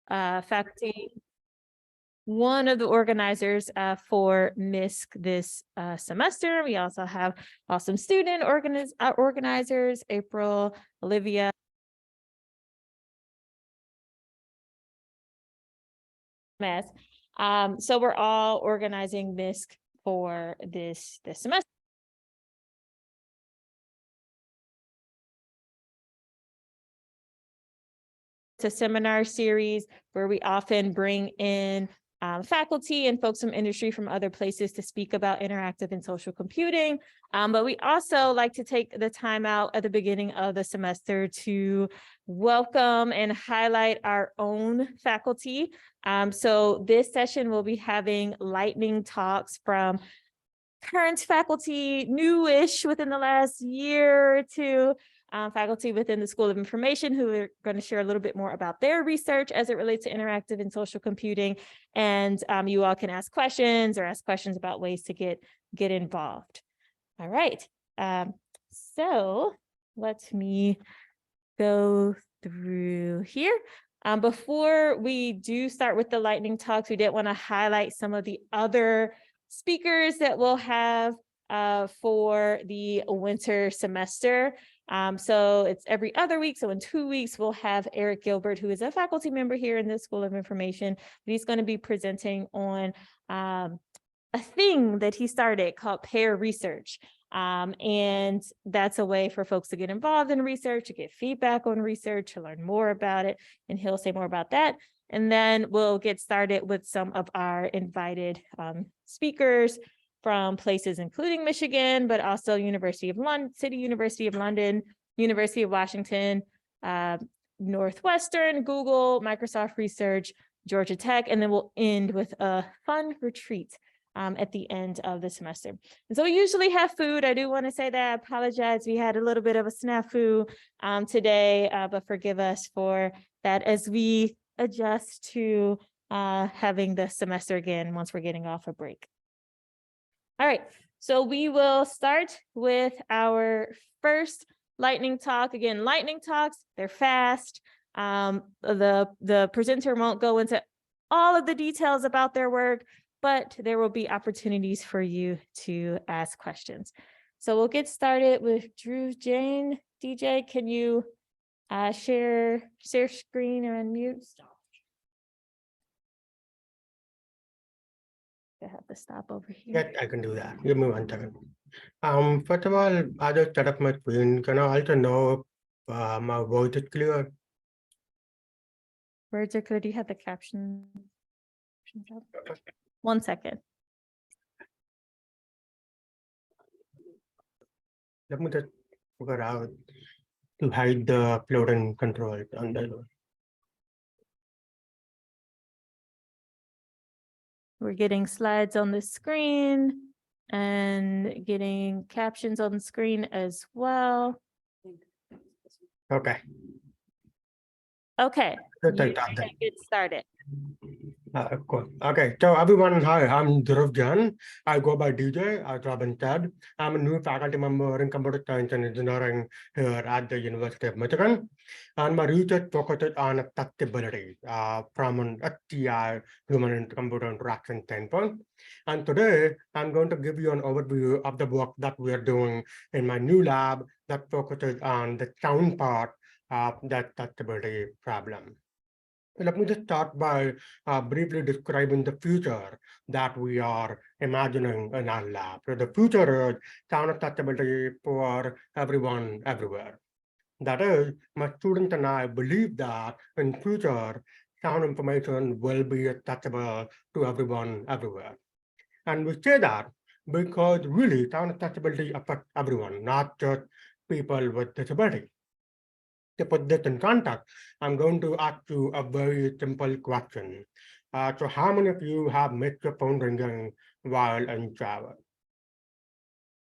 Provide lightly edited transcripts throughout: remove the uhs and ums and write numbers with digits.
faculty, one of the organizers for MISC this semester. We also have awesome student organizers, April, Olivia. So we're all organizing MISC for this semester. It's a seminar series where we often bring in faculty and folks from industry from other places to speak about interactive and social computing. But we also like to take the time out at the beginning of the semester to welcome and highlight our own faculty. So this session we'll be having lightning talks from current faculty, newish within the last year or two, faculty within the School of Information who are going to share a little bit more about their research as it relates to interactive and social computing. And you all can ask questions about ways to get involved. All right. So let me go through here. Before we do start with the lightning talks, we did want to highlight some of the other speakers that we'll have for the winter semester. So it's every other week. So in 2 weeks, we'll have Eric Gilbert, who is a faculty member here in the School of Information. He's going to be presenting on a thing that he started called pair research. And that's a way for folks to get involved in research, to get feedback on research, to learn more about it. And he'll say more about that. And then we'll get started with some of our invited speakers from places including Michigan, but also University of London, City University of London, University of Washington, Northwestern, Google, Microsoft Research, Georgia Tech, and then we'll end with a fun retreat at the end of the semester. And so we usually have food. I do want to say that. I apologize. We had a little bit of a snafu today, but forgive us for that as we adjust to having the semester again once we're getting off a break. All right, so we will start with our first lightning talk. Again, lightning talks, they're fast. The presenter won't go into all of the details about their work, but there will be opportunities for you to ask questions. So we'll get started with Drew Jane. DJ, can you share screen or unmute? I have to stop over here. Yeah, I can do that. Give me 1 second. First of all, I just set up my screen. Can I also know if my voice is clear? Words are clear. Do you have the caption? 1 second. Let me just figure out to hide the floating control on that one. We're getting slides on the screen and getting captions on the screen as well. Okay. Okay, you can get started. Cool. Okay, so everyone, hi, I'm Dhruv Jain. I go by DJ, as Robin said. I'm a new faculty member in computer science and engineering here at the University of Michigan. And my research focuses on accessibility from an HCI, human computer interaction standpoint. And today, I'm going to give you an overview of the work that we are doing in my new lab that focuses on the sound part of the accessibility problem. Let me just start by briefly describing the future that we are imagining in our lab. So the future is sound accessibility for everyone, everywhere. That is, my students and I believe that in future, sound information will be accessible to everyone, everywhere. And we say that because really sound accessibility affects everyone, not just people with disability. To put this in context, I'm going to ask you a very simple question. So how many of you have missed your phone ringing while in travel?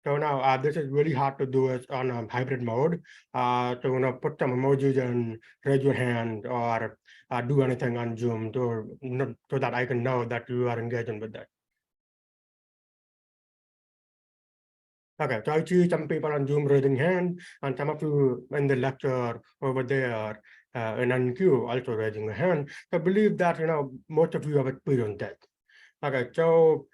So now this is really hard to do it on a hybrid mode. So put some emojis and raise your hand or do anything on Zoom so that I can know that you are engaging with that. Okay, so I see some people on Zoom raising hand and some of you in the lecture over there and NQ also raising a hand. I believe that most of you have experienced that. Okay, so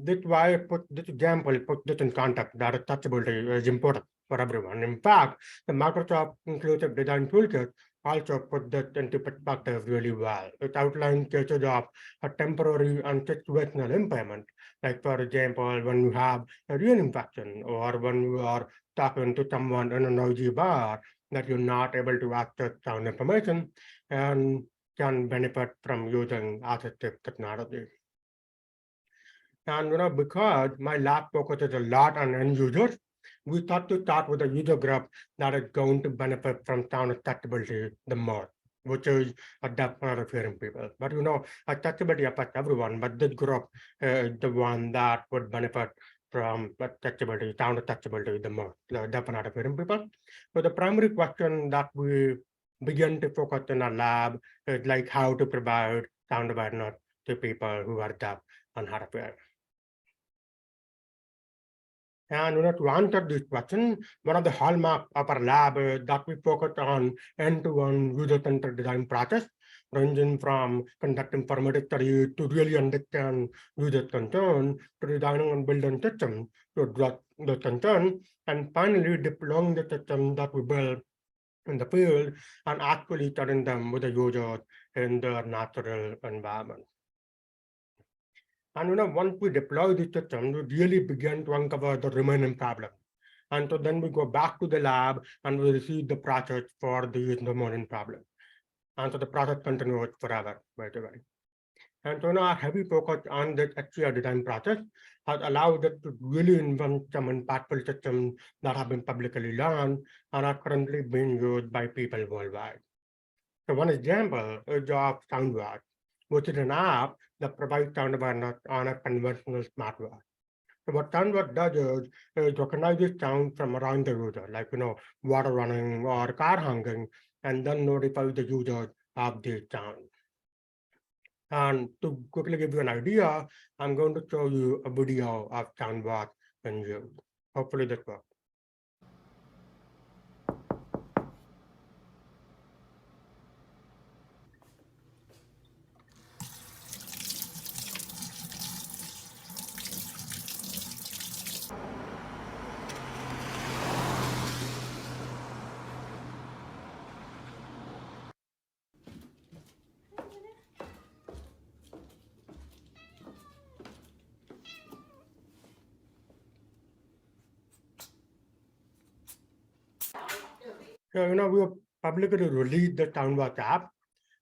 this why I put this example, put this in context that touchability is important for everyone. In fact, the Microsoft Inclusive Design Toolkit also put that into perspective really well. It outlines cases of a temporary and situational impairment, like for example, when you have a real infection or when you are talking to someone in a noisy bar that you're not able to access sound information and can benefit from using assistive technology. And because my lab focuses a lot on end users, we thought to start with a user group that is going to benefit from sound accessibility the most, which is a deaf and hard of hearing people. But accessibility affects everyone, but this group is the one that would benefit from accessibility, sound accessibility the most, the deaf and hard of hearing people. So the primary question that we begin to focus in our lab is like how to provide sound awareness to people who are deaf and hard of hearing. And to answer this question, one of the hallmarks of our lab is that we focus on end-to-end user-centered design process, ranging from conducting formative studies to really understand user concern, to designing and building systems to address the concern, and finally deploying the systems that we build in the field and actually studying them with the users in their natural environment. And once we deploy the system, we really begin to uncover the remaining problems. And so then we go back to the lab and we receive the process for these remaining problems. And so the process continues forever, by the way. And so now our heavy focus on this HCR design process has allowed us to really invent some impactful systems that have been publicly launched and are currently being used by people worldwide. So one example is of SoundWatch, which is an app that provides sound awareness on a conventional smartwatch. So what SoundWatch does is recognizes sound from around the user, like water running or car honking, and then notifies the user of the sound. And to quickly give you an idea, I'm going to show you a video of SoundWatch in use. Hopefully this works. So, we have publicly released the SoundWatch app,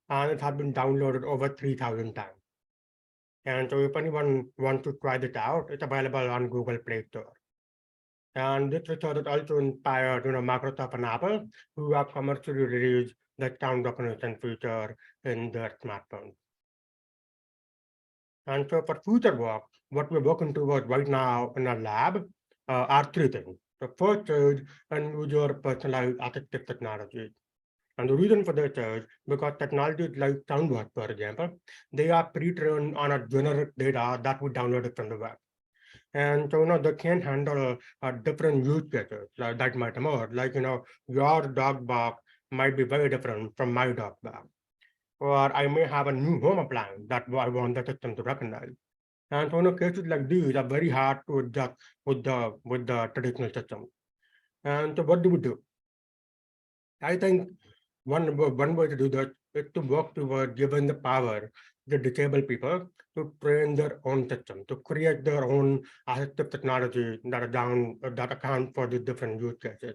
and it has been downloaded over 3,000 times. And so if anyone wants to try this out, it's available on Google Play Store. And this research has also inspired, Microsoft and Apple, who have commercially released the sound recognition feature in their smartphones. And so for future work, what we're working towards right now in our lab are three things. The first is user personalized assistive technology. And the reason for this is because technologies like SoundWatch, for example, they are pre-trained on a generic data that we downloaded from the web. And so, they can handle different use cases that might emerge. Like, your dog bark might be very different from my dog bark. Or I may have a new home appliance that I want the system to recognize. And so, cases like these are very hard to adjust with the traditional system. And so what do we do? I think one way to do that is to work toward giving the power to disabled people to train their own system, to create their own assistive technology that account for the different use cases.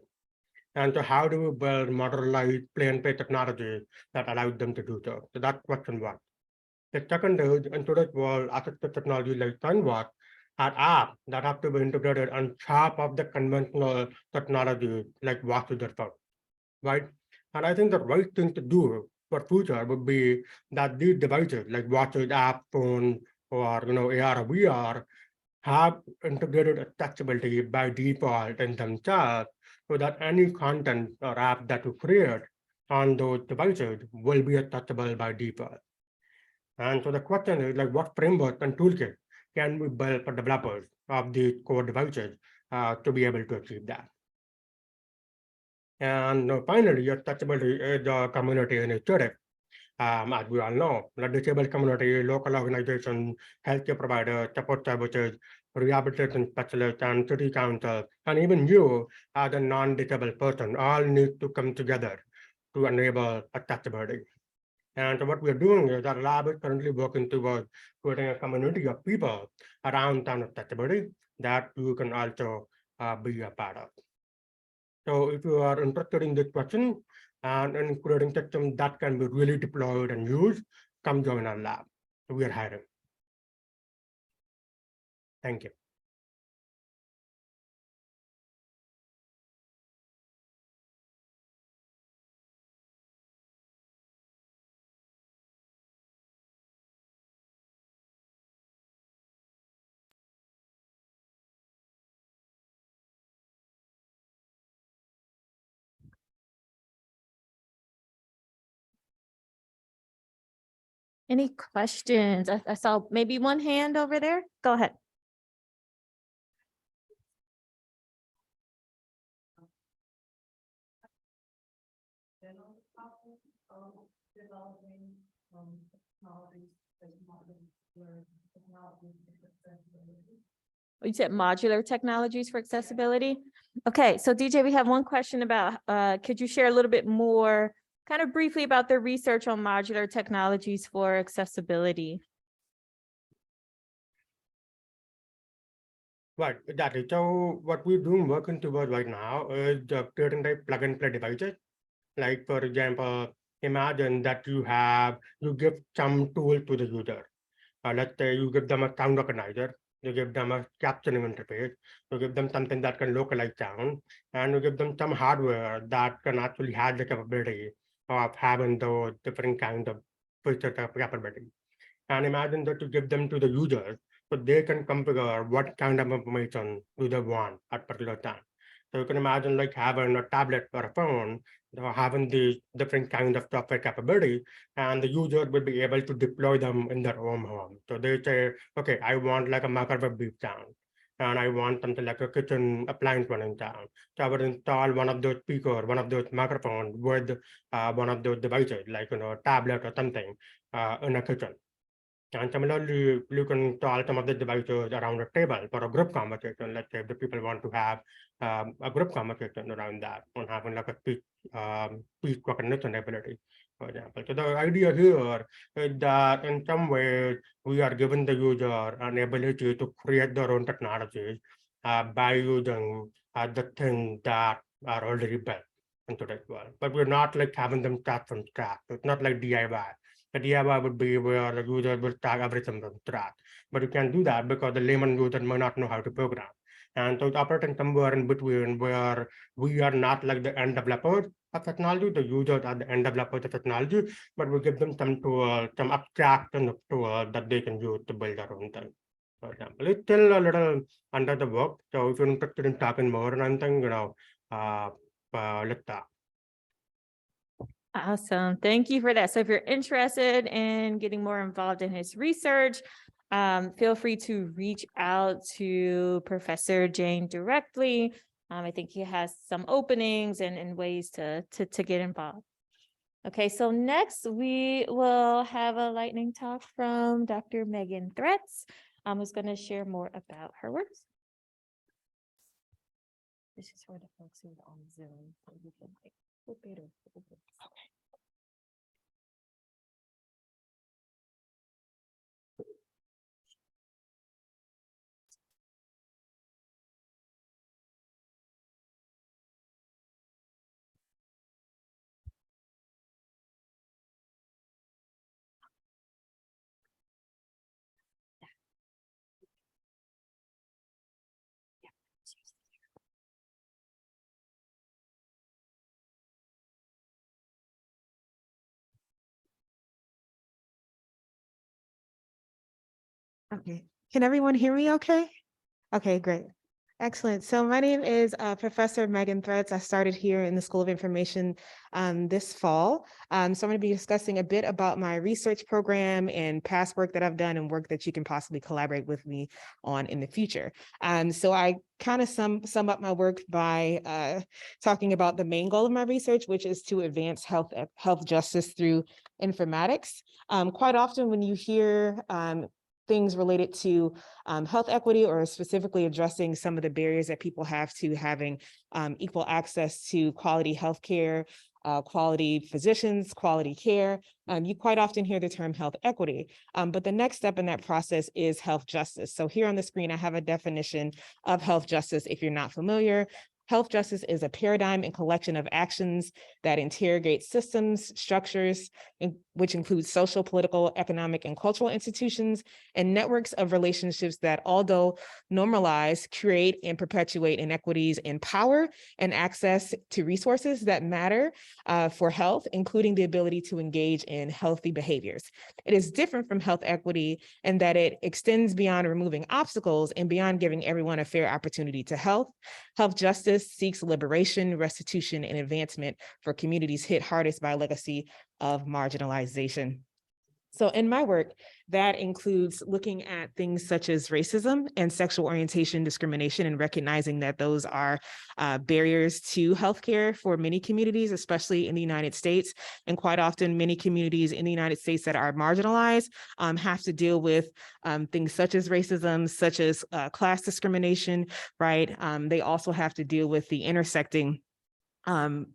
And so how do we build modernized play-and-play technology that allows them to do so? So that's question one. The second is, in today's world, assistive technology like SoundWatch are apps that have to be integrated on top of the conventional technology like watch with their phone, right? And I think the right thing to do for future would be that these devices like watches, app, phone, or AR or VR have integrated accessibility by default in themselves, so that any content or app that you create on those devices will be accessible by default. And so the question is what framework and toolkit can we build for developers of these core devices to be able to achieve that? And finally, accessibility is a community initiative. As we all know, the disabled community, local organizations, healthcare providers, support services, rehabilitation specialists, and city council, and even you as a non-disabled person, all need to come together to enable accessibility. And so what we're doing is our lab is currently working towards creating a community of people around town accessibility that you can also be a part of. So if you are interested in this question and including systems that can be really deployed and used, come join our lab. We are hiring. Thank you. Any questions? I saw maybe one hand over there. Go ahead. You said modular technologies for accessibility. Okay, so DJ, we have one question about, could you share a little bit more, kind of briefly about the research on modular technologies for accessibility? Right, exactly. So what we're doing working towards right now is creating like plug and play devices. Like for example, imagine that you give some tool to the user. Let's say you give them a sound recognizer, you give them a captioning interface, you give them something that can localize sound, and you give them some hardware that can actually have the capability of having those different kinds of features of capability. And imagine that you give them to the users so they can configure what kind of information do they want at particular time. So you can imagine like having a tablet or a phone, having these different kinds of software capability, and the user will be able to deploy them in their own home. So they say, okay, I want like a microwave beep sound, and I want something like a kitchen appliance running sound. So I would install one of those speakers, one of those microphones with one of those devices, like a tablet or something in a kitchen. And similarly, you can install some of the devices around a table for a group conversation. Let's say if the people want to have a group conversation around that, on having like a speech recognition ability, for example. So the idea here is that in some ways we are giving the user an ability to create their own technologies by using the things that are already built into this world. But we're not like having them start from scratch. It's not like DIY. The DIY would be where the user will tag everything from scratch. But you can't do that because the layman user may not know how to program. And so it's operating somewhere in between where we are not like the end developers of technology, the users are the end developers of technology, but we give them some tool, some abstraction of tool that they can use to build their own thing. For example, it's still a little under the work. So if you're interested in talking more or anything, let's talk. Awesome. Thank you for that. So if you're interested in getting more involved in his research, feel free to reach out to Professor Jane directly. I think he has some openings and ways to get involved. Okay, so next we will have a lightning talk from Dr. Megan Threats, who's going to share more about her works. This is for the folks who are on Zoom, so you can like flip it or flip it. Okay. Okay, can everyone hear me okay? Okay, great. Excellent. So my name is Professor Megan Threads. I started here in the School of Information this fall. So I'm going to be discussing a bit about my research program and past work that I've done and work that you can possibly collaborate with me on in the future. So I kind of sum up my work by talking about the main goal of my research, which is to advance health justice through informatics. Quite often when you hear things related to health equity, or specifically addressing some of the barriers that people have to having equal access to quality healthcare, quality physicians, quality care. You quite often hear the term health equity, but the next step in that process is health justice. So here on the screen, I have a definition of health justice if you're not familiar. Health justice is a paradigm and collection of actions that interrogate systems, structures, which include social, political, economic, and cultural institutions, and networks of relationships that, although normalize, create, and perpetuate inequities in power and access to resources that matter for health, including the ability to engage in healthy behaviors. It is different from health equity in that it extends beyond removing obstacles and beyond giving everyone a fair opportunity to health. Health justice seeks liberation, restitution, and advancement for communities hit hardest by a legacy of marginalization. So in my work, that includes looking at things such as racism and sexual orientation discrimination, and recognizing that those are barriers to healthcare for many communities, especially in the United States. And quite often, many communities in the United States that are marginalized have to deal with things such as racism, such as class discrimination, right? They also have to deal with the intersecting and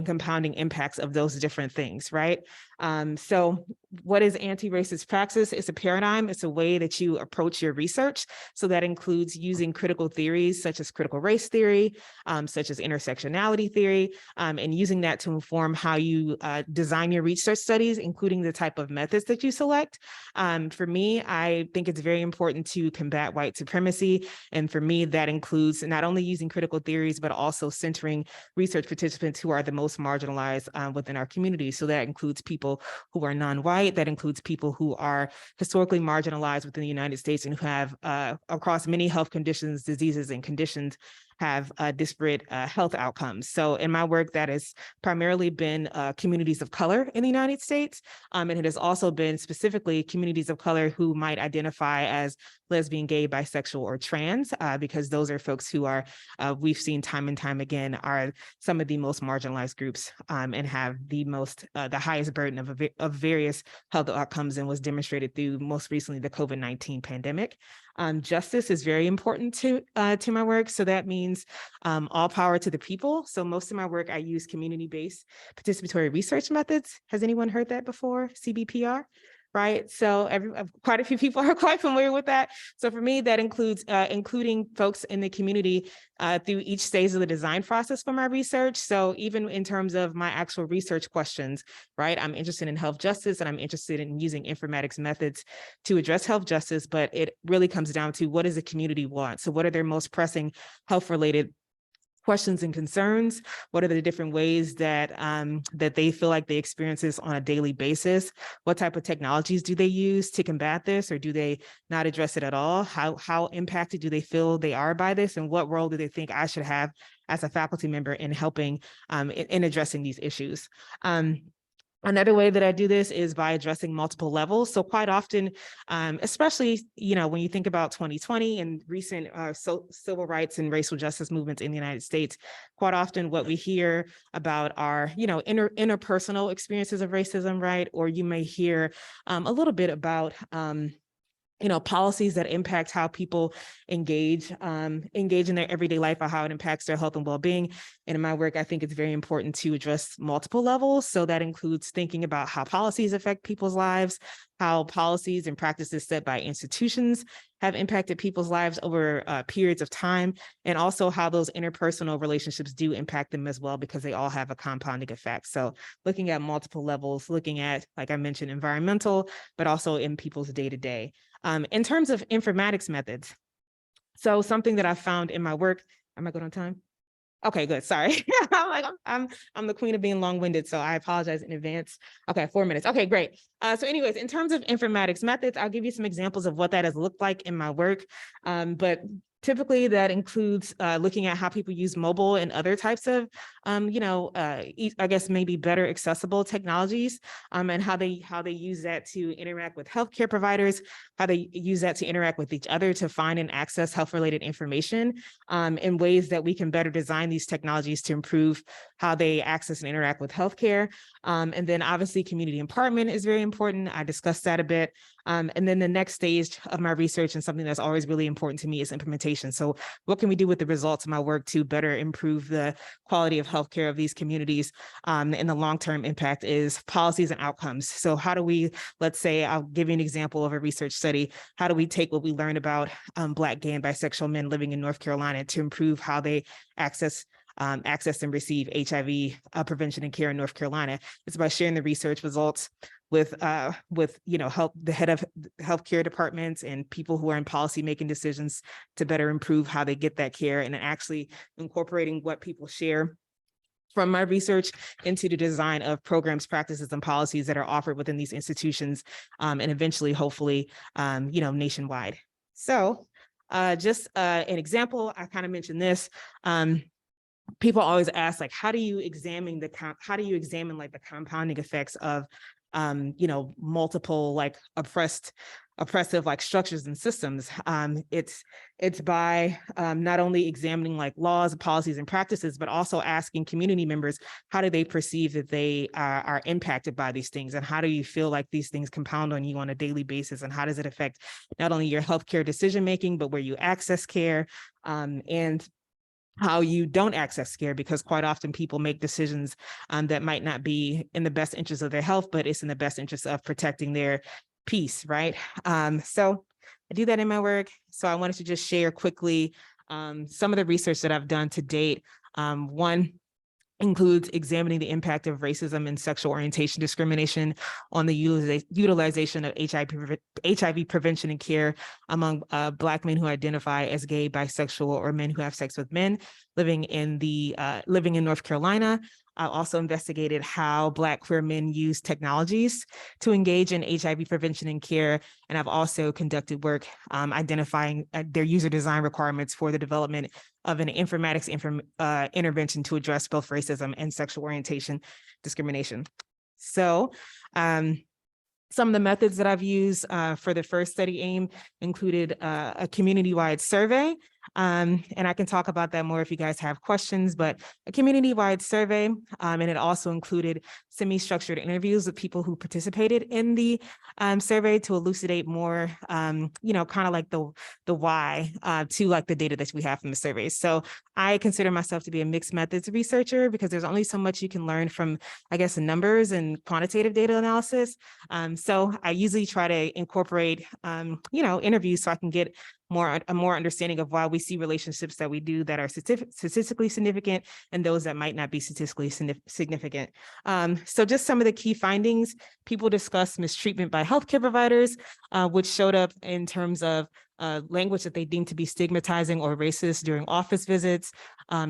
compounding impacts of those different things, right? So what is anti-racist praxis? It's a paradigm. It's a way that you approach your research. So that includes using critical theories such as critical race theory, such as intersectionality theory, and using that to inform how you design your research studies, including the type of methods that you select. For me, I think it's very important to combat white supremacy. And for me, that includes not only using critical theories, but also centering research participants who are the most marginalized within our community. So that includes people who are non-white, that includes people who are historically marginalized within the United States and who have across many health conditions, diseases, and conditions have disparate health outcomes. So in my work, that has primarily been communities of color in the United States. And it has also been specifically communities of color who might identify as lesbian, gay, bisexual, or trans, because those are folks who are, we've seen time and time again, are some of the most marginalized groups and have the highest burden of various health outcomes, and was demonstrated through most recently the COVID-19 pandemic. Justice is very important to my work. So that means all power to the people. So most of my work, I use community-based participatory research methods. Has anyone heard that before? CBPR? Right. So quite a few people are quite familiar with that. So for me, that includes including folks in the community through each stage of the design process for my research. So even in terms of my actual research questions, right, I'm interested in health justice, and I'm interested in using informatics methods to address health justice, but it really comes down to what does the community want? So what are their most pressing health-related questions and concerns? What are the different ways that that they feel like they experience this on a daily basis? What type of technologies do they use to combat this, or do they not address it at all? How impacted do they feel they are by this, and what role do they think I should have as a faculty member in helping in addressing these issues? Another way that I do this is by addressing multiple levels. So quite often, especially, when you think about 2020 and recent civil rights and racial justice movements in the United States, quite often what we hear about are, interpersonal experiences of racism, right? Or you may hear a little bit about policies that impact how people engage in their everyday life, or how it impacts their health and well-being. And in my work, I think it's very important to address multiple levels. So that includes thinking about how policies affect people's lives, how policies and practices set by institutions have impacted people's lives over periods of time, and also how those interpersonal relationships do impact them as well, because they all have a compounding effect. So looking at multiple levels, looking at, like I mentioned, environmental, but also in people's day-to-day. In terms of informatics methods, so something that I found in my work, am I good on time? Okay, good. Sorry. I'm like, I'm the queen of being long-winded, so I apologize in advance. Okay, 4 minutes. Okay, great. So anyways, in terms of informatics methods, I'll give you some examples of what that has looked like in my work. But typically that includes looking at how people use mobile and other types of, I guess maybe better accessible technologies, and how they use that to interact with healthcare providers, how they use that to interact with each other to find and access health-related information, in ways that we can better design these technologies to improve how they access and interact with healthcare. And then obviously community empowerment is very important. I discussed that a bit. And then the next stage of my research, and something that's always really important to me, is implementation. So what can we do with the results of my work to better improve the quality of healthcare of these communities? And the long-term impact is policies and outcomes. So how do we, let's say, I'll give you an example of a research study. How do we take what we learned about Black, gay, and bisexual men living in North Carolina to improve how they access and receive HIV prevention and care in North Carolina? It's by sharing the research results with the head of healthcare departments and people who are in policy making decisions to better improve how they get that care, and actually incorporating what people share from my research into the design of programs, practices, and policies that are offered within these institutions, and eventually, hopefully, nationwide. So just an example, I kind of mentioned this. People always ask, like, how do you examine the compounding effects of multiple like oppressive like structures and systems? It's by not only examining like laws, policies, and practices, but also asking community members, how do they perceive that they are impacted by these things? And how do you feel like these things compound on you on a daily basis? And how does it affect not only your healthcare decision-making, but where you access care, and how you don't access care, because quite often people make decisions that might not be in the best interest of their health, but it's in the best interest of protecting their peace, right? So I do that in my work. So I wanted to just share quickly some of the research that I've done to date. One includes examining the impact of racism and sexual orientation discrimination on the utilization of HIV prevention and care among Black men who identify as gay, bisexual, or men who have sex with men living in North Carolina. I also investigated how Black queer men use technologies to engage in HIV prevention and care. And I've also conducted work identifying their user design requirements for the development of an informatics intervention to address both racism and sexual orientation discrimination. So some of the methods that I've used for the first study aim included a community-wide survey. And I can talk about that more if you guys have questions, but a community-wide survey. And it also included semi-structured interviews with people who participated in the survey to elucidate more, kind of like the why to like the data that we have from the surveys. So I consider myself to be a mixed methods researcher, because there's only so much you can learn from, I guess, numbers and quantitative data analysis. So I usually try to incorporate, interviews so I can get a more understanding of why we see relationships that we do that are statistically significant and those that might not be statistically significant. So just some of the key findings: people discuss mistreatment by healthcare providers, which showed up in terms of language that they deemed to be stigmatizing or racist during office visits,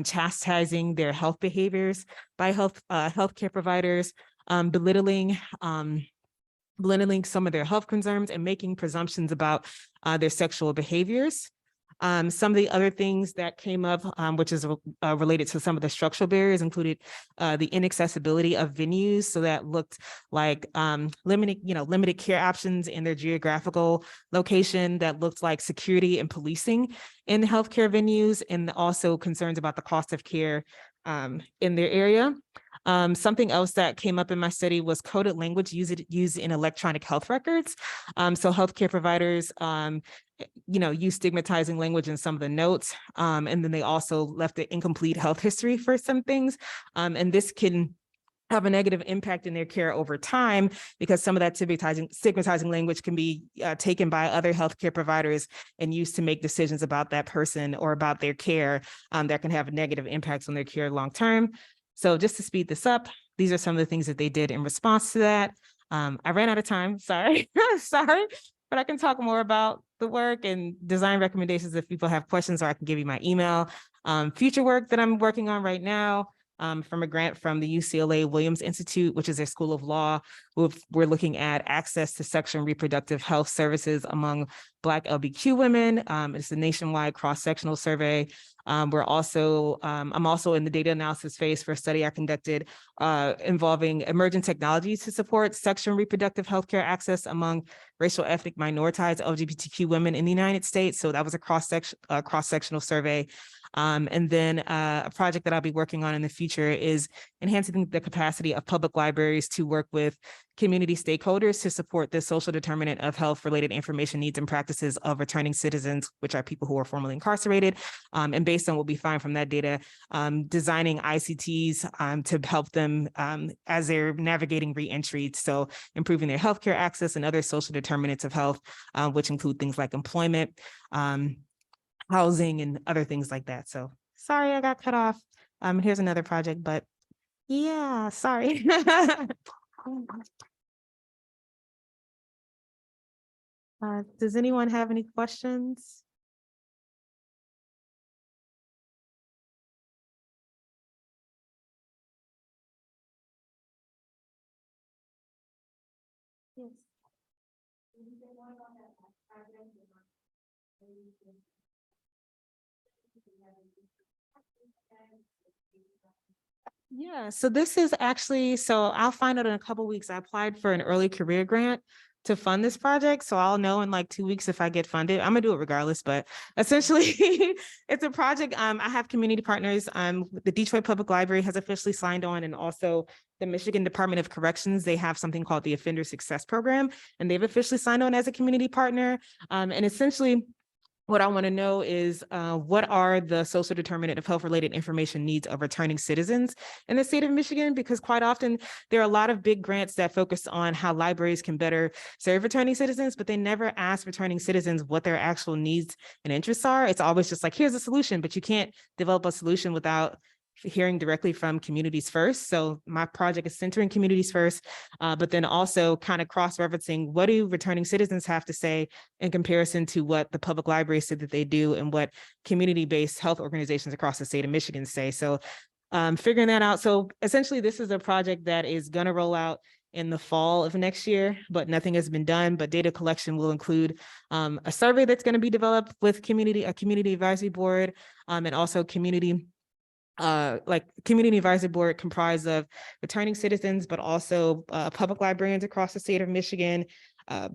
chastising their health behaviors by healthcare providers, belittling some of their health concerns, and making presumptions about their sexual behaviors. Some of the other things that came up, which is related to some of the structural barriers, included the inaccessibility of venues. So that looked like limited care options in their geographical location. That looked like security and policing in healthcare venues, and also concerns about the cost of care in their area. Something else that came up in my study was coded language used in electronic health records. So healthcare providers, use stigmatizing language in some of the notes. And then they also left an incomplete health history for some things. And this can have a negative impact in their care over time, because some of that stigmatizing language can be taken by other healthcare providers and used to make decisions about that person or about their care that can have negative impacts on their care long term. So just to speed this up, these are some of the things that they did in response to that. I ran out of time, sorry. but I can talk more about the work and design recommendations if people have questions, or I can give you my email. Future work that I'm working on right now, from a grant from the UCLA Williams Institute, which is their School of Law. We're looking at access to sexual and reproductive health services among Black LGBTQ women. It's a nationwide cross-sectional survey. I'm also in the data analysis phase for a study I conducted involving emerging technologies to support sexual and reproductive healthcare access among racial ethnic minoritized LGBTQ women in the United States. So that was a cross-sectional survey. And then a project that I'll be working on in the future is enhancing the capacity of public libraries to work with community stakeholders to support the social determinant of health-related information needs and practices of returning citizens, which are people who are formerly incarcerated. And based on what we find from that data, designing ICTs to help them as they're navigating reentry, so improving their healthcare access and other social determinants of health, which include things like employment, housing, and other things like that. So sorry I got cut off. Here's another project, but yeah, sorry. Does anyone have any questions? Yes. Yeah, so this is actually, so I'll find out in a couple of weeks. I applied for an early career grant to fund this project. So I'll know in like 2 weeks if I get funded. I'm gonna do it regardless, but essentially it's a project. I have community partners. The Detroit Public Library has officially signed on, and also the Michigan Department of Corrections. They have something called the Offender Success Program, and they've officially signed on as a community partner. And essentially, what I want to know is what are the social determinant of health-related information needs of returning citizens in the state of Michigan? Because quite often there are a lot of big grants that focus on how libraries can better serve returning citizens, but they never ask returning citizens what their actual needs and interests are. It's always just like, here's a solution, but you can't develop a solution without hearing directly from communities first. So my project is centering communities first, but then also kind of cross-referencing what do returning citizens have to say in comparison to what the public library said that they do and what community-based health organizations across the state of Michigan say. So figuring that out. So essentially this is a project that is gonna roll out in the fall of next year, but nothing has been done. But data collection will include a survey that's gonna be developed with a community advisory board, and also community advisory board comprised of returning citizens, but also public librarians across the state of Michigan,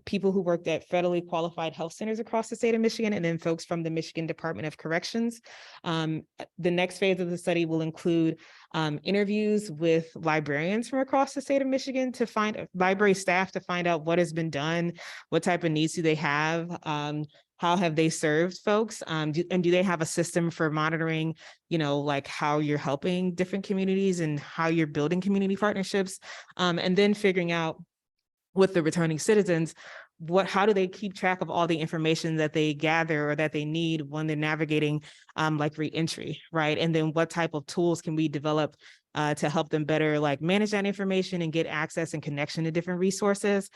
people who worked at federally qualified health centers across the state of Michigan, and then folks from the Michigan Department of Corrections. The next phase of the study will include interviews with librarians from across the state of Michigan to find library staff to find out what has been done, what type of needs do they have, how have they served folks? And do they have a system for monitoring, like how you're helping different communities and how you're building community partnerships? And then figuring out with the returning citizens, how do they keep track of all the information that they gather or that they need when they're navigating like reentry, right? And then what type of tools can we develop to help them better like manage that information and get access and connection to different resources.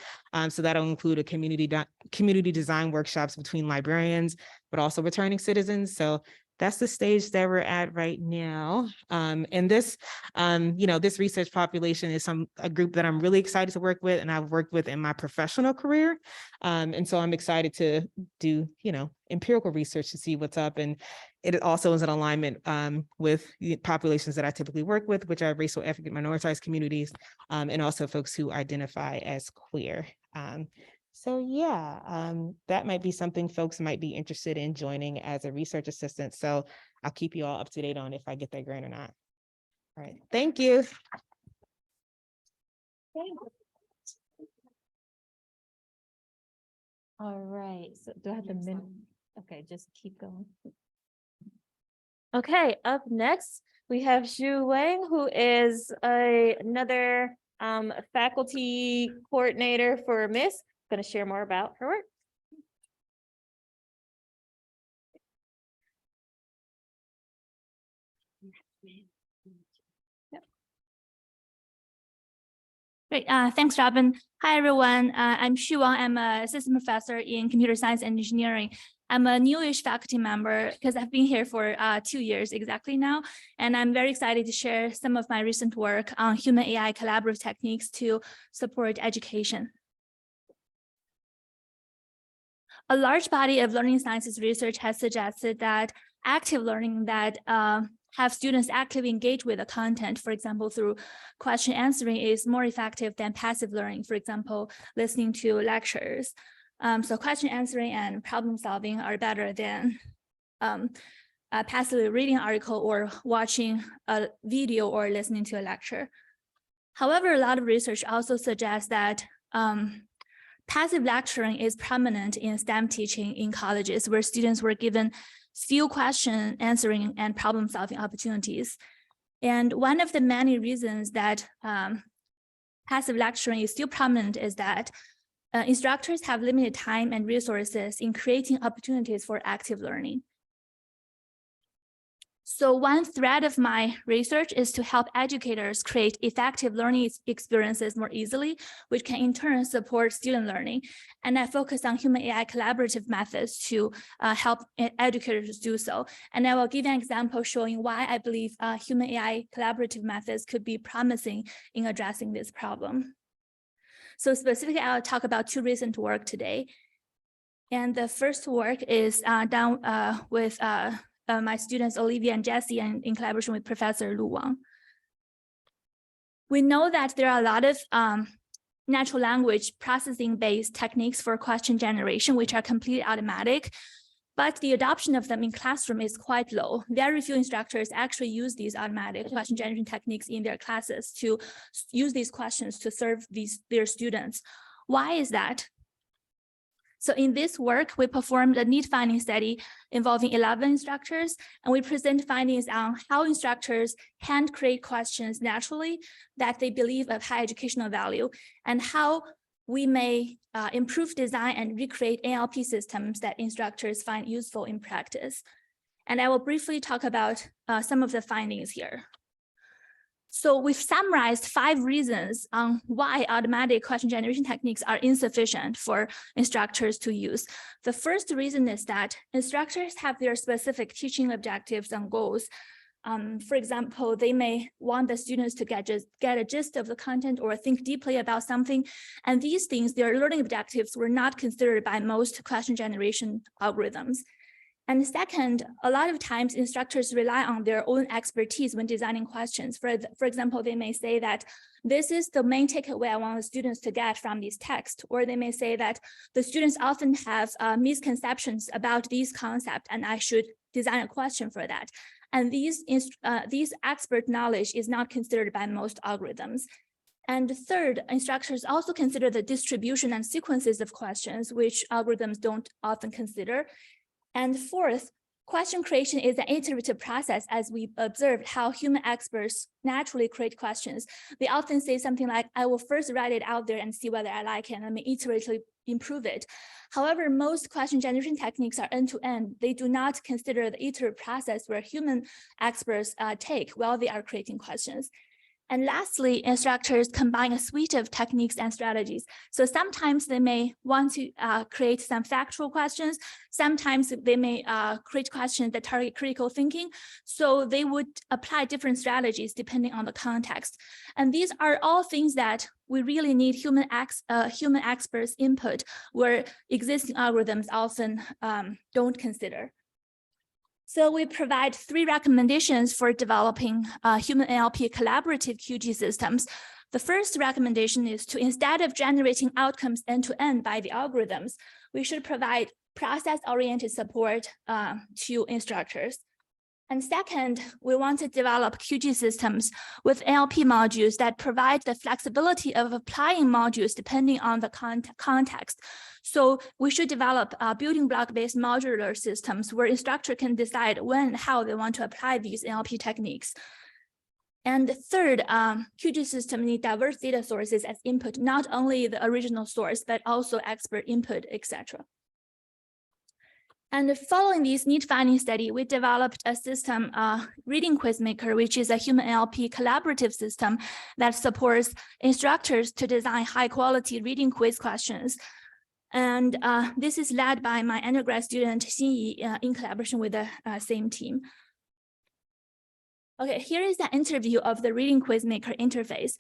So that'll include a community design workshops between librarians, but also returning citizens. So that's the stage that we're at right now. And this, this research population is a group that I'm really excited to work with and I've worked with in my professional career. And so I'm excited to do, empirical research to see what's up. And it also is in alignment with the populations that I typically work with, which are racial, ethnic, minoritized communities, and also folks who identify as queer. So yeah, that might be something folks might be interested in joining as a research assistant. So I'll keep you all up to date on if I get that grant or not. All right, thank you. All right, so do I have the minute? Okay, just keep going. Okay, up next, we have Zhu Wang, who is another faculty coordinator for MISC. Going to share more about her work. Great. Thanks, Robin. Hi, everyone. I'm Xu Wang. I'm an assistant professor in computer science and engineering. I'm a newish faculty member because I've been here for 2 years exactly now. And I'm very excited to share some of my recent work on human AI collaborative techniques to support education. A large body of learning sciences research has suggested that active learning that have students actively engage with the content, for example, through question answering, is more effective than passive learning, for example, listening to lectures. So question answering and problem solving are better than passively reading an article or watching a video or listening to a lecture. However, a lot of research also suggests that passive lecturing is prominent in STEM teaching in colleges, where students were given few question answering and problem solving opportunities. And one of the many reasons that passive lecturing is still prominent is that instructors have limited time and resources in creating opportunities for active learning. So one thread of my research is to help educators create effective learning experiences more easily, which can in turn support student learning. And I focus on human AI collaborative methods to help educators do so. And I will give an example showing why I believe human AI collaborative methods could be promising in addressing this problem. So specifically, I'll talk about 2 recent work today. And the first work is done with my students, Olivia and Jesse, and in collaboration with Professor Lu Wang. We know that there are a lot of natural language processing-based techniques for question generation, which are completely automatic, but the adoption of them in classroom is quite low. Very few instructors actually use these automatic question generation techniques in their classes to use these questions to serve their students. Why is that? So in this work, we performed a need finding study involving 11 instructors, and we present findings on how instructors hand create questions naturally that they believe of high educational value, and how we may improve design and recreate NLP systems that instructors find useful in practice. And I will briefly talk about some of the findings here. So we've summarized 5 reasons on why automatic question generation techniques are insufficient for instructors to use. The first reason is that instructors have their specific teaching objectives and goals. For example, they may want the students to get a gist of the content or think deeply about something. And these things, their learning objectives, were not considered by most question generation algorithms. And second, a lot of times instructors rely on their own expertise when designing questions. For example, they may say that this is the main takeaway I want the students to get from this text, or they may say that the students often have misconceptions about these concepts and I should design a question for that. And these expert knowledge is not considered by most algorithms. And third, instructors also consider the distribution and sequences of questions, which algorithms don't often consider. And fourth, question creation is an iterative process, as we observed how human experts naturally create questions. They often say something like, I will first write it out there and see whether I like it, and let me iteratively improve it. However, most question generation techniques are end-to-end. They do not consider the iterative process where human experts take while they are creating questions. And lastly, instructors combine a suite of techniques and strategies. So sometimes they may want to create some factual questions. Sometimes they may create questions that target critical thinking. So they would apply different strategies depending on the context. And these are all things that we really need human experts' input, where existing algorithms often don't consider. So we provide 3 recommendations for developing human NLP collaborative QG systems. The first recommendation is to, instead of generating outcomes end-to-end by the algorithms, we should provide process-oriented support to instructors. And second, we want to develop QG systems with NLP modules that provide the flexibility of applying modules depending on the context. So we should develop building block-based modular systems where instructor can decide when and how they want to apply these NLP techniques. And third, QG systems need diverse data sources as input, not only the original source, but also expert input, etc. And following this neat finding study, we developed a system, Reading Quizmaker, which is a human NLP collaborative system that supports instructors to design high quality reading quiz questions. And this is led by my undergrad student, Xinyi, in collaboration with the same team. Okay, here is an interview of the Reading Quizmaker interface.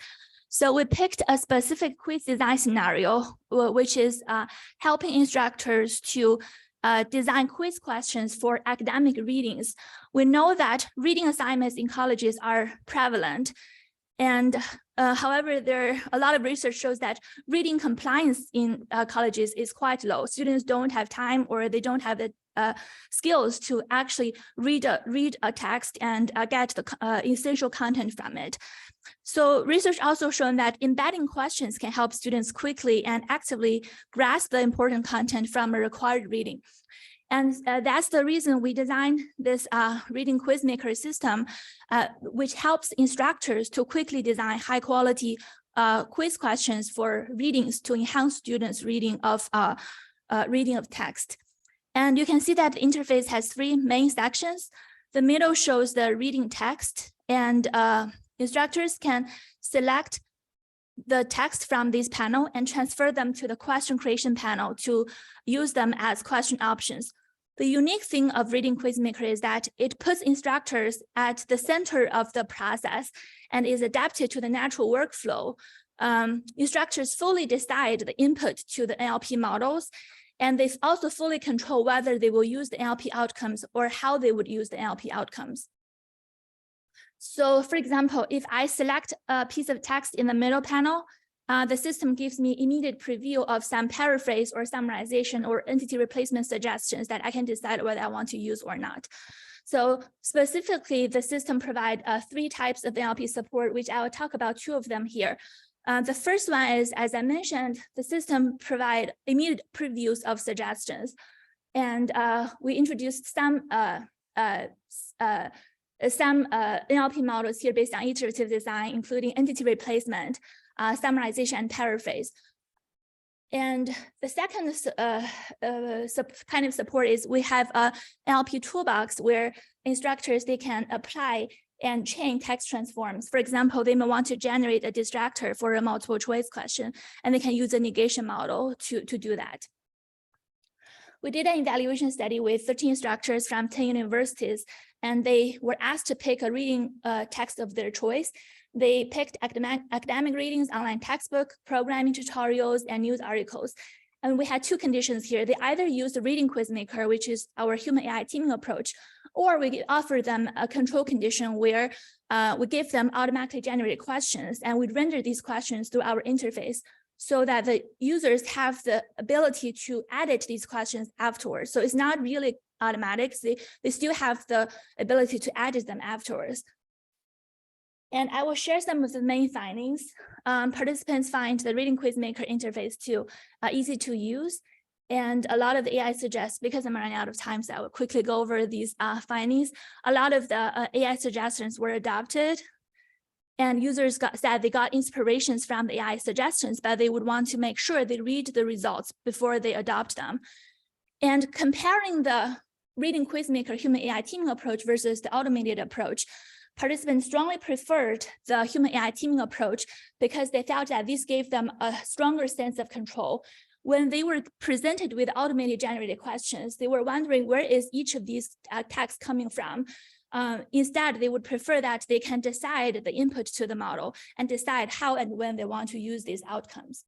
So we picked a specific quiz design scenario, which is helping instructors to design quiz questions for academic readings. We know that reading assignments in colleges are prevalent. And however, a lot of research shows that reading compliance in colleges is quite low. Students don't have time, or they don't have the skills to actually read a text and get the essential content from it. So research also shown that embedding questions can help students quickly and actively grasp the important content from a required reading. And that's the reason we designed this Reading Quizmaker system, which helps instructors to quickly design high quality quiz questions for readings to enhance students' reading of text. And you can see that the interface has 3 main sections. The middle shows the reading text, and instructors can select the text from this panel and transfer them to the question creation panel to use them as question options. The unique thing of Reading Quizmaker is that it puts instructors at the center of the process and is adapted to the natural workflow. Instructors fully decide the input to the NLP models, and they also fully control whether they will use the NLP outcomes or how they would use the NLP outcomes. So for example, if I select a piece of text in the middle panel, the system gives me immediate preview of some paraphrase or summarization or entity replacement suggestions that I can decide whether I want to use or not. So specifically, the system provides 3 types of NLP support, which I will talk about 2 of them here. The first one is, as I mentioned, the system provides immediate previews of suggestions. And we introduced some NLP models here based on iterative design, including entity replacement, summarization, and paraphrase. And the second kind of support is we have a NLP toolbox where instructors, they can apply and chain text transforms. For example, they may want to generate a distractor for a multiple choice question, and they can use a negation model to do that. We did an evaluation study with 13 instructors from 10 universities, and they were asked to pick a reading text of their choice. They picked academic readings, online textbook, programming tutorials, and news articles. And we had 2 conditions here. They either used the Reading Quizmaker, which is our human AI teaming approach, or we offer them a control condition where we give them automatically generated questions, and we render these questions through our interface so that the users have the ability to edit these questions afterwards. So it's not really automatic. They still have the ability to edit them afterwards. And I will share some of the main findings. Participants find the Reading Quizmaker interface too easy to use. And a lot of the AI suggests, because I'm running out of time, so I will quickly go over these findings. A lot of the AI suggestions were adopted, and users said they got inspirations from the AI suggestions, but they would want to make sure they read the results before they adopt them. And comparing the Reading Quizmaker human AI teaming approach versus the automated approach, participants strongly preferred the human AI teaming approach because they felt that this gave them a stronger sense of control. When they were presented with automated generated questions, they were wondering where is each of these texts coming from. Instead, they would prefer that they can decide the input to the model and decide how and when they want to use these outcomes.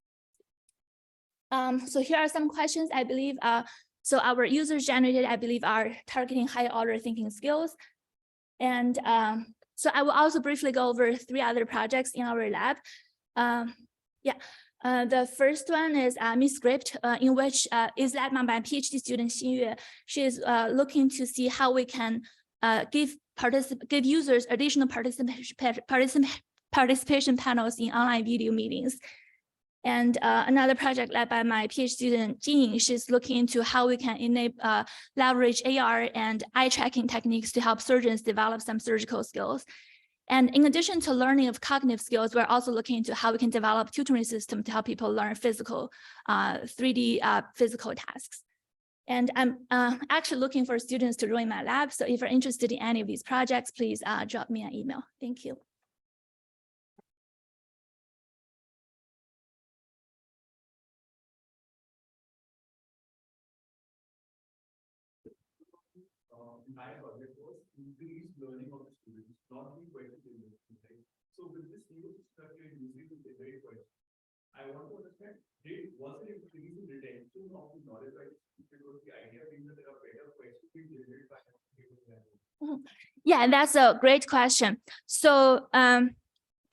So here are some questions, I believe. So our users generated, I believe, are targeting high order thinking skills. And so I will also briefly go over 3 other projects in our lab. The first one is MISC22-23, in which is led by my PhD student Xinyu. She is looking to see how we can give users additional participation panels in online video meetings. And another project led by my PhD student Jing, she's looking into how we can leverage AR and eye tracking techniques to help surgeons develop some surgical skills. And in addition to learning of cognitive skills, we're also looking into how we can develop tutoring system to help people learn physical, 3D physical tasks. And I'm actually looking for students to join my lab. So if you're interested in any of these projects, please drop me an email. Thank you. My project was increased learning of the students, not the question right? So with this new structure using the debate question, I want to understand, was it increase in retention of the knowledge, right? Because the idea being that there are better questions being generated by Yeah, that's a great question. So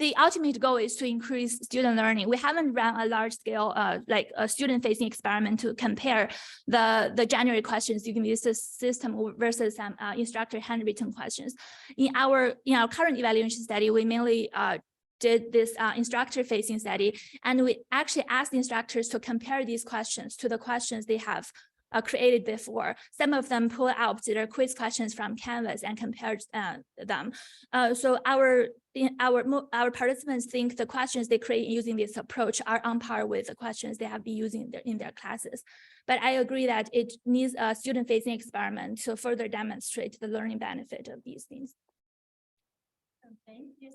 the ultimate goal is to increase student learning. We haven't run a large scale, like a student facing experiment to compare the January questions using this system versus some instructor handwritten questions. In our current evaluation study, we mainly did this instructor facing study, and we actually asked the instructors to compare these questions to the questions they have created before. Some of them pull out their quiz questions from Canvas and compared them. So our participants think the questions they create using this approach are on par with the questions they have been using in their classes. But I agree that it needs a student-facing experiment to further demonstrate the learning benefit of these things. Thank you.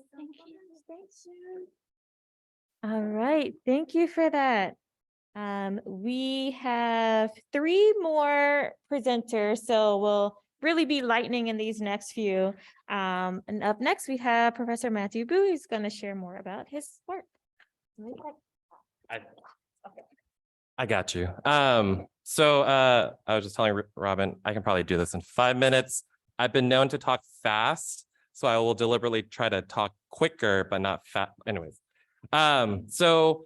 All right, thank you for that. We have 3 more presenters, so we'll really be lightning in these next few. And up next, we have Professor Matthew Boo, who's going to share more about his work. I got you. So I was just telling Robin, I can probably do this in 5 minutes. I've been known to talk fast, so I will deliberately try to talk quicker, but not fast. Anyways, so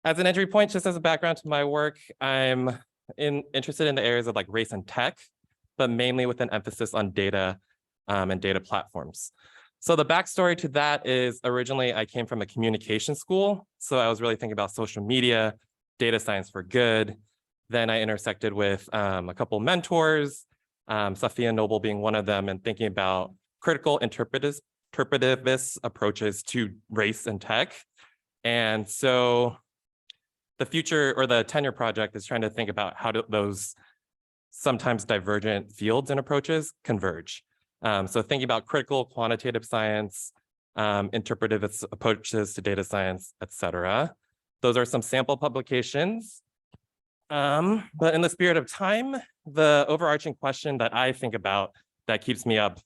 as an entry point, just as a background to my work, I'm interested in the areas of like race and tech, but mainly with an emphasis on data and data platforms. So the backstory to that is originally I came from a communication school. So I was really thinking about social media, data science for good. Then I intersected with a couple mentors, Safiya Noble being one of them, and thinking about critical interpretivist approaches to race and tech. And so the future or the tenure project is trying to think about how do those sometimes divergent fields and approaches converge. So thinking about critical quantitative science, interpretive approaches to data science, et cetera. Those are some sample publications. But in the spirit of time, the overarching question that I think about that keeps me up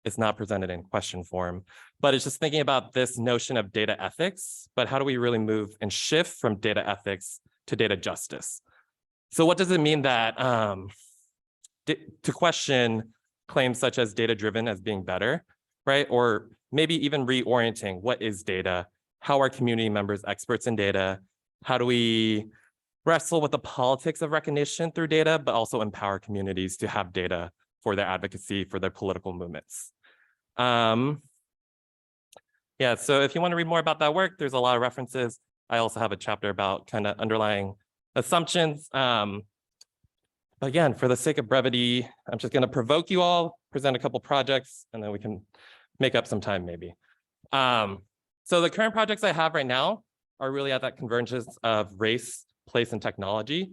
is not presented in question form, but it's just thinking about this notion of data ethics, but how do we really move and shift from data ethics to data justice? So what does it mean that to question claims such as data-driven as being better, right? Or maybe even reorienting what is data? How are community members experts in data? How do we wrestle with the politics of recognition through data, but also empower communities to have data for their advocacy, for their political movements? Yeah, so if you want to read more about that work, there's a lot of references. I also have a chapter about kind of underlying assumptions. But again, for the sake of brevity, I'm just going to provoke you all, present a couple projects, and then we can make up some time maybe. So the current projects I have right now are really at that convergence of race, place, and technology.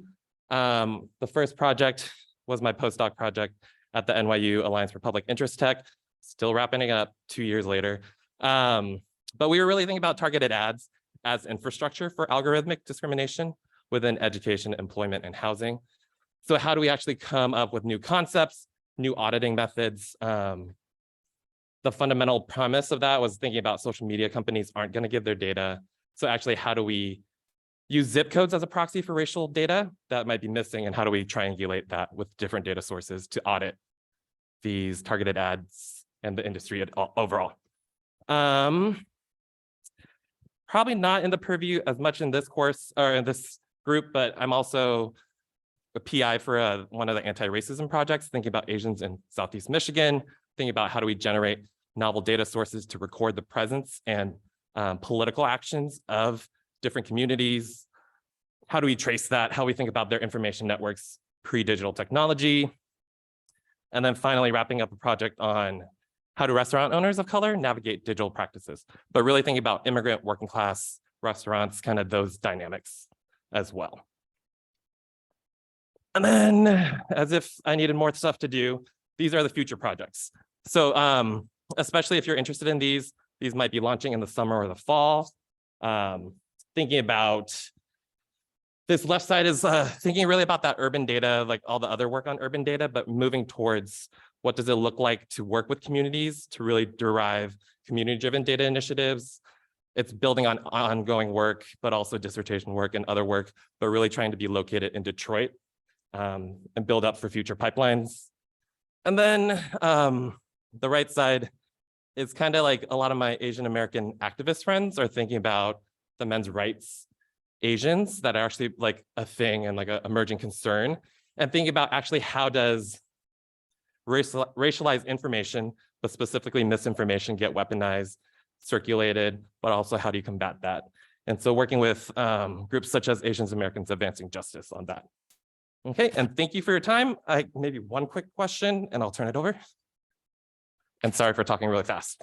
The first project was my postdoc project at the NYU Alliance for Public Interest Tech, still wrapping it up 2 years later. But we were really thinking about targeted ads as infrastructure for algorithmic discrimination within education, employment, and housing. So how do we actually come up with new concepts, new auditing methods? The fundamental premise of that was thinking about social media companies aren't going to give their data. So actually, how do we use zip codes as a proxy for racial data that might be missing? And how do we triangulate that with different data sources to audit these targeted ads and the industry overall? Probably not in the purview as much in this course or in this group, but I'm also a PI for one of the anti-racism projects, thinking about Asians in Southeast Michigan, thinking about how do we generate novel data sources to record the presence and political actions of different communities. How do we trace that? How we think about their information networks pre-digital technology. And then finally wrapping up a project on how do restaurant owners of color navigate digital practices, but really thinking about immigrant, working class restaurants, kind of those dynamics as well. And then, as if I needed more stuff to do, these are the future projects. So especially if you're interested in these might be launching in the summer or the fall. Thinking about this left side is thinking really about that urban data, like all the other work on urban data, but moving towards what does it look like to work with communities to really derive community-driven data initiatives. It's building on ongoing work, but also dissertation work and other work, but really trying to be located in Detroit and build up for future pipelines. And then the right side is kind of like a lot of my Asian American activist friends are thinking about the men's rights Asians that are actually like a thing and like an emerging concern, and thinking about actually how does racialized information, but specifically misinformation, get weaponized, circulated, but also how do you combat that? And so working with groups such as Asian Americans Advancing Justice on that. Okay, and thank you for your time. Maybe one quick question and I'll turn it over. And sorry for talking really fast.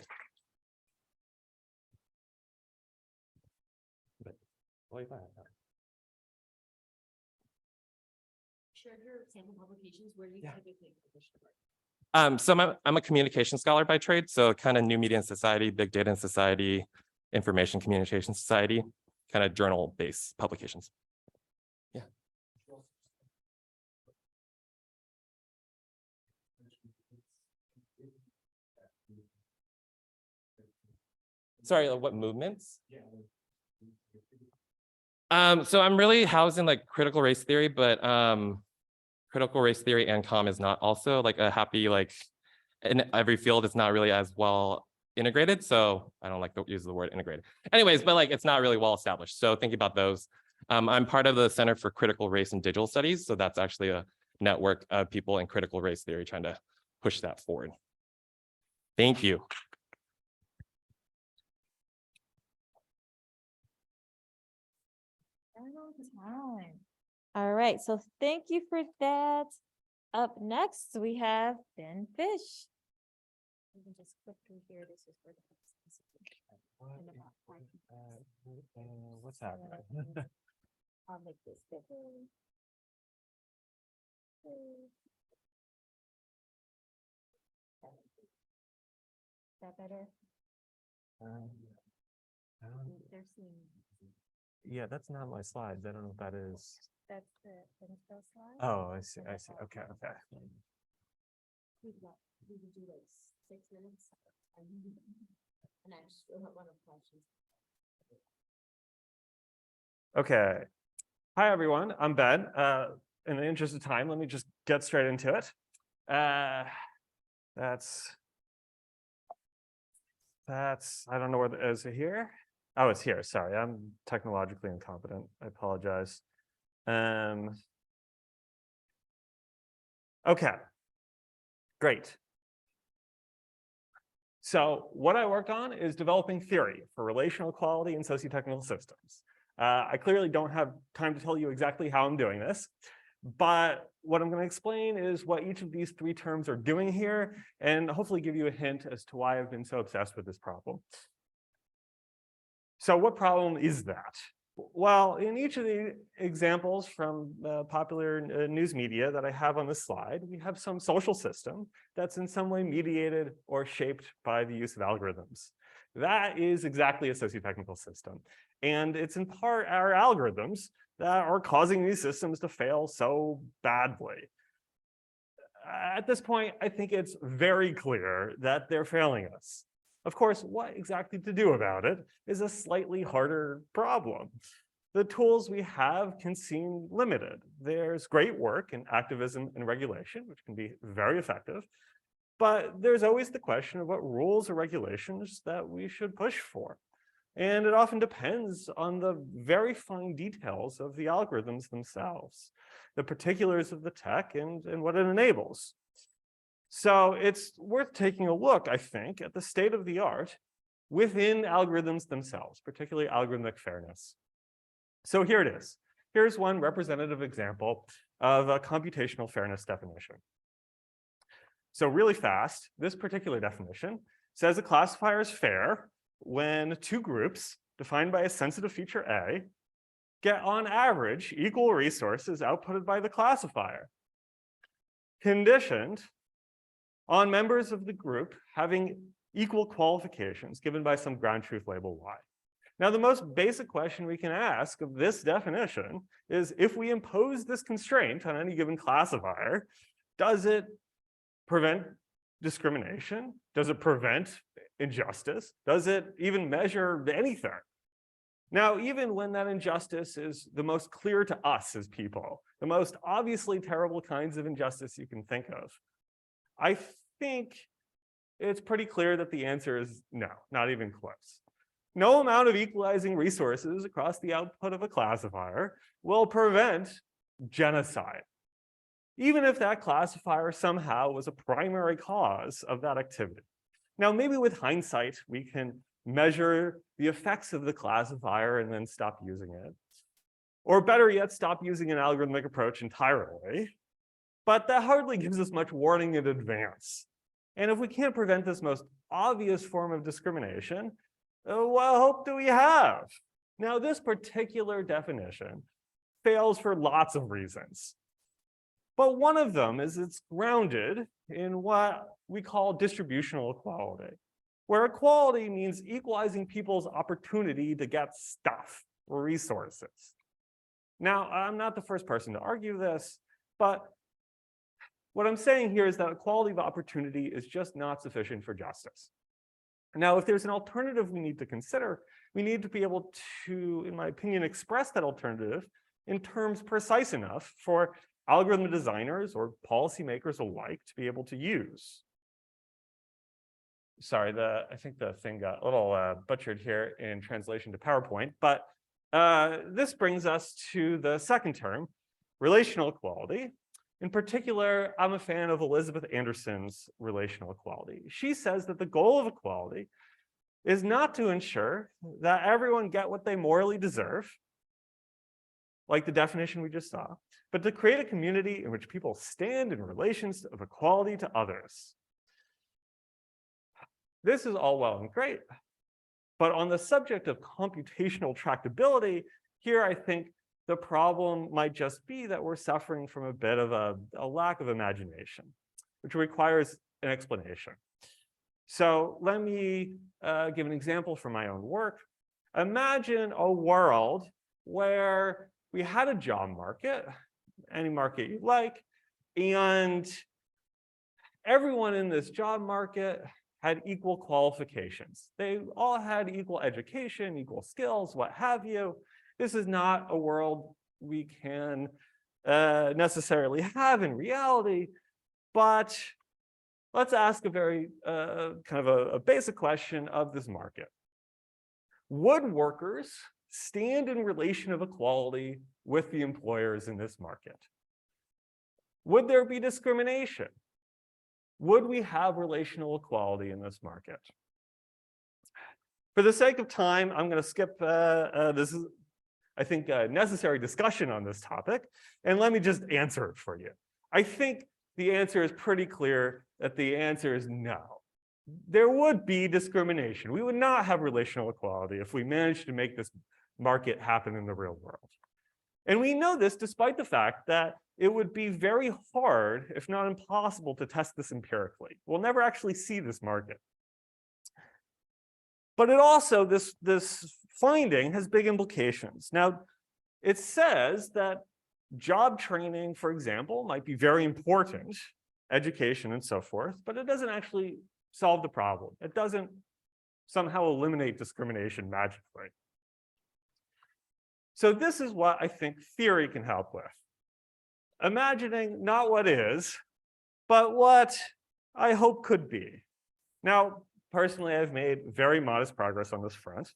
Share your sample publications where you typically publish the work. So I'm a communication scholar by trade, so kind of new media in society, big data in society, information communication society, kind of journal-based publications. Yeah. Sorry, what movements? So I'm really housed in like critical race theory, but critical race theory and comm is not also like a happy, like in every field, it's not really as well integrated. So I don't like to use the word integrated. Anyways, but like it's not really well established. So thinking about those, I'm part of the Center for Critical Race and Digital Studies. So that's actually a network of people in critical race theory trying to push that forward. Thank you. All right, so thank you for that. Up next, we have Ben Fish. You can just click through here. This is where What's happening? I'll make this bigger. Is that better? They're seeing. Yeah, that's not my slides. I don't know what that is. That's the intro slide. Oh, I see. I see. Okay. Okay. We can do like 6 minutes. And I just still have one of the questions. Okay. Hi, everyone. I'm Ben. In the interest of time, let me just get straight into it. That's, I don't know where it is here. Oh, it's here. Sorry, I'm technologically incompetent. I apologize. Okay, great. So what I worked on is developing theory for relational equality in socio-technical systems. I clearly don't have time to tell you exactly how I'm doing this, but what I'm going to explain is what each of these 3 terms are doing here, and hopefully give you a hint as to why I've been so obsessed with this problem. So what problem is that? Well, in each of the examples from popular news media that I have on this slide, we have some social system that's in some way mediated or shaped by the use of algorithms. That is exactly a socio-technical system. And it's in part our algorithms that are causing these systems to fail so badly. At this point, I think it's very clear that they're failing us. Of course, what exactly to do about it is a slightly harder problem. The tools we have can seem limited. There's great work in activism and regulation, which can be very effective, but there's always the question of what rules or regulations that we should push for. And it often depends on the very fine details of the algorithms themselves, the particulars of the tech and what it enables. So it's worth taking a look, I think, at the state of the art within algorithms themselves, particularly algorithmic fairness. So here it is. Here's one representative example of a computational fairness definition. So really fast, this particular definition says a classifier is fair when 2 groups defined by a sensitive feature A get on average equal resources outputted by the classifier, conditioned on members of the group having equal qualifications given by some ground truth label Y. Now, the most basic question we can ask of this definition is, if we impose this constraint on any given classifier, does it prevent discrimination? Does it prevent injustice? Does it even measure anything? Now, even when that injustice is the most clear to us as people, the most obviously terrible kinds of injustice you can think of, I think it's pretty clear that the answer is no, not even close. No amount of equalizing resources across the output of a classifier will prevent genocide, even if that classifier somehow was a primary cause of that activity. Now, maybe with hindsight, we can measure the effects of the classifier and then stop using it. Or better yet, stop using an algorithmic approach entirely. But that hardly gives us much warning in advance. And if we can't prevent this most obvious form of discrimination, what hope do we have? Now, this particular definition fails for lots of reasons. But one of them is it's grounded in what we call distributional equality, where equality means equalizing people's opportunity to get stuff or resources. Now, I'm not the first person to argue this, but what I'm saying here is that equality of opportunity is just not sufficient for justice. Now, if there's an alternative we need to consider, we need to be able to, in my opinion, express that alternative in terms precise enough for algorithm designers or policymakers alike to be able to use. Sorry, I think the thing got a little butchered here in translation to PowerPoint, but this brings us to the second term, relational equality. In particular, I'm a fan of Elizabeth Anderson's relational equality. She says that the goal of equality is not to ensure that everyone get what they morally deserve, like the definition we just saw, but to create a community in which people stand in relations of equality to others. This is all well and great, but on the subject of computational tractability, here I think the problem might just be that we're suffering from a bit of a lack of imagination, which requires an explanation. So let me give an example from my own work. Imagine a world where we had a job market, any market you like, and everyone in this job market had equal qualifications. They all had equal education, equal skills, what have you. This is not a world we can necessarily have in reality, but let's ask a very kind of a basic question of this market. Would workers stand in relation of equality with the employers in this market? Would there be discrimination? Would we have relational equality in this market? For the sake of time, I'm going to skip this is, I think, a necessary discussion on this topic, and let me just answer it for you. I think the answer is pretty clear that the answer is no. There would be discrimination. We would not have relational equality if we managed to make this market happen in the real world. And we know this despite the fact that it would be very hard, if not impossible, to test this empirically. We'll never actually see this market. But it also, this finding has big implications. Now, it says that job training, for example, might be very important, education and so forth, but it doesn't actually solve the problem. It doesn't somehow eliminate discrimination magically. So this is what I think theory can help with. Imagining not what is, but what I hope could be. Now, personally, I've made very modest progress on this front.